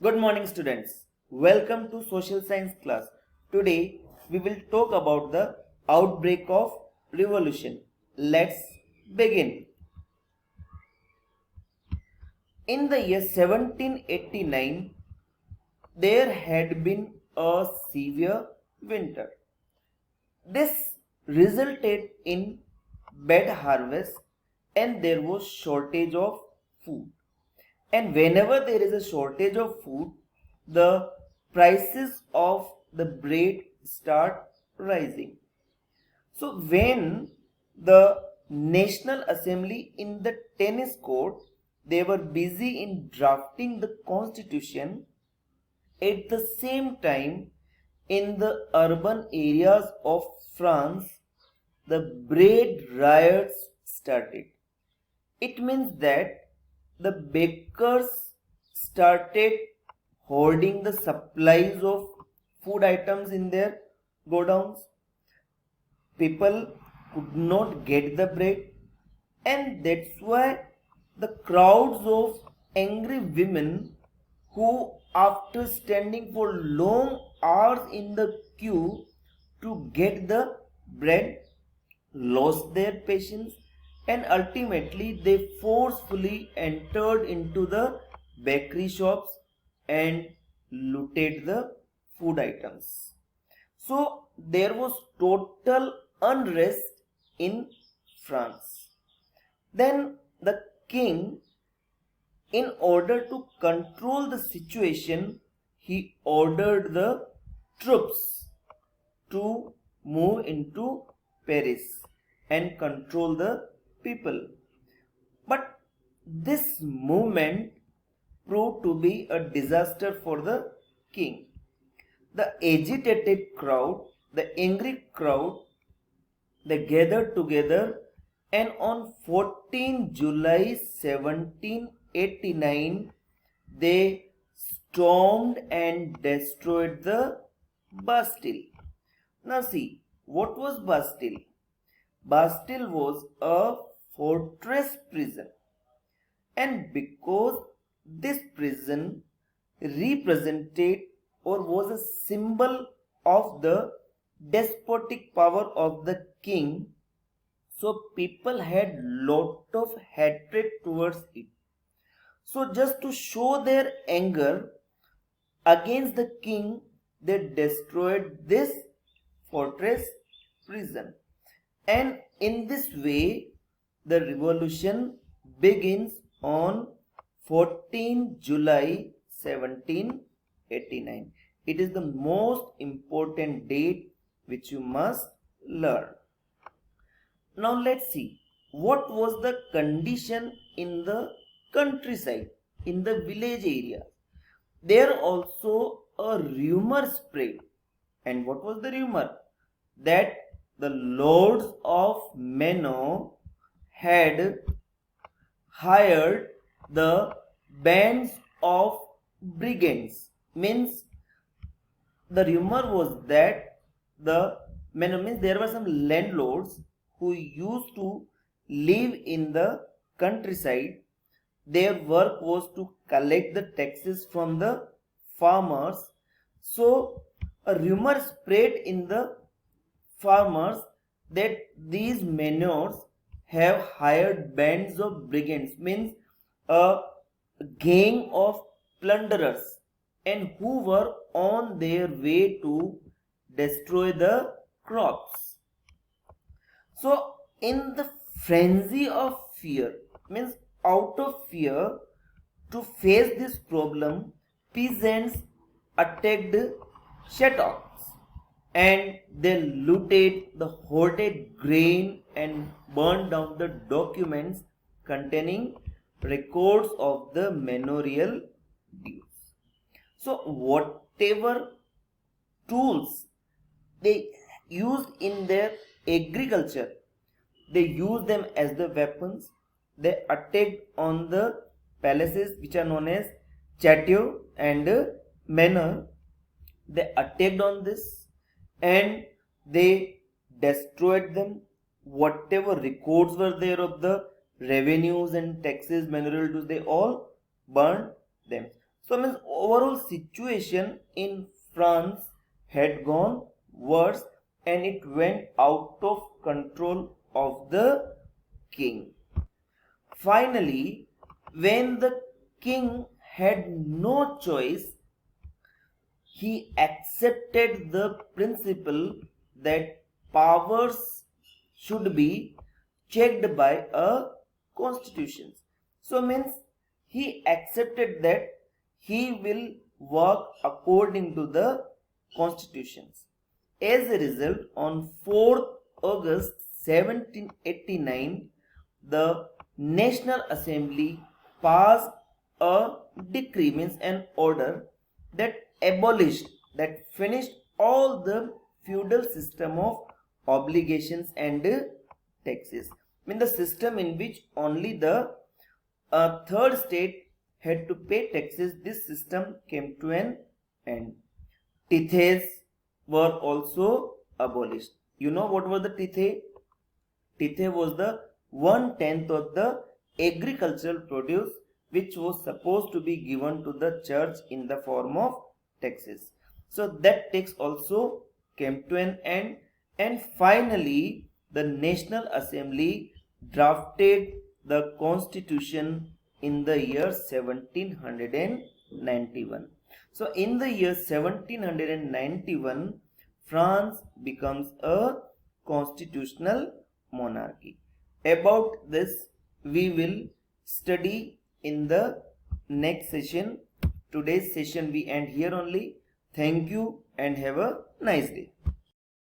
Good morning, students. Welcome to social science class. Today we will talk about the outbreak of revolution. Let's begin. In the year 1789, there had been a severe winter. This resulted in bad harvest and there was shortage of food. And whenever there is a shortage of food, the prices of the bread start rising. So when the National Assembly in the tennis court, they were busy in drafting the constitution, at the same time in the urban areas of France, the bread riots started. It means that the bakers started hoarding the supplies of food items in their godowns. People could not get the bread, and that's why the crowds of angry women who, after standing for long hours in the queue to get the bread, lost their patience and ultimately they forcefully entered into the bakery shops and looted the food items. So there was total unrest in France. Then the king, in order to control the situation, he ordered the troops to move into Paris and control the people. But this movement proved to be a disaster for the king. The agitated crowd, the angry crowd, they gathered together and on 14 July 1789 they stormed and destroyed the Bastille. Now see, what was Bastille? Bastille was a fortress prison, and because this prison represented or was a symbol of the despotic power of the king, so people had lot of hatred towards it. So just to show their anger against the king, they destroyed this fortress prison. And in this way, the revolution begins on 14 July 1789. It is the most important date which you must learn. Now let's see what was the condition in the countryside, in the village area. There also a rumor spread. And what was the rumor? That the lords of Manor had hired the bands of brigands. Means the rumor was that the Manor, means there were some landlords who used to live in the countryside. Their work was to collect the taxes from the farmers. So a rumor spread in the farmers that these manors have hired bands of brigands, means a gang of plunderers, and who were on their way to destroy the crops. So in the frenzy of fear, means out of fear to face this problem, peasants attacked chateaux and they looted the hoarded grain and burned down the documents containing records of the manorial dues. So whatever tools they used in their agriculture, they used them as the weapons. They attacked on the palaces which are known as chateau and manor. They attacked on this and they destroyed them. Whatever records were there of the revenues and taxes, manorial dues, they all burned them. So means overall situation in France had gone worse and it went out of control of the king. Finally, when the king had no choice, he accepted the principle that powers should be checked by a constitution. So means he accepted that he will work according to the constitutions. As a result, on 4th August 1789, the National Assembly passed a decree, means an order, that abolished, that finished all the feudal system of obligations and taxes. I mean the system in which only the third state had to pay taxes, this system came to an end. Tithes were also abolished. You know what was the tithe? Tithe was the 1/10 of the agricultural produce which was supposed to be given to the church in the form of taxes. So that tax also came to an end, and finally the National Assembly drafted the constitution in the year 1791. So in the year 1791, France becomes a constitutional monarchy. About this we will study in the next session. Today's session we end here only. Thank you and have a nice day.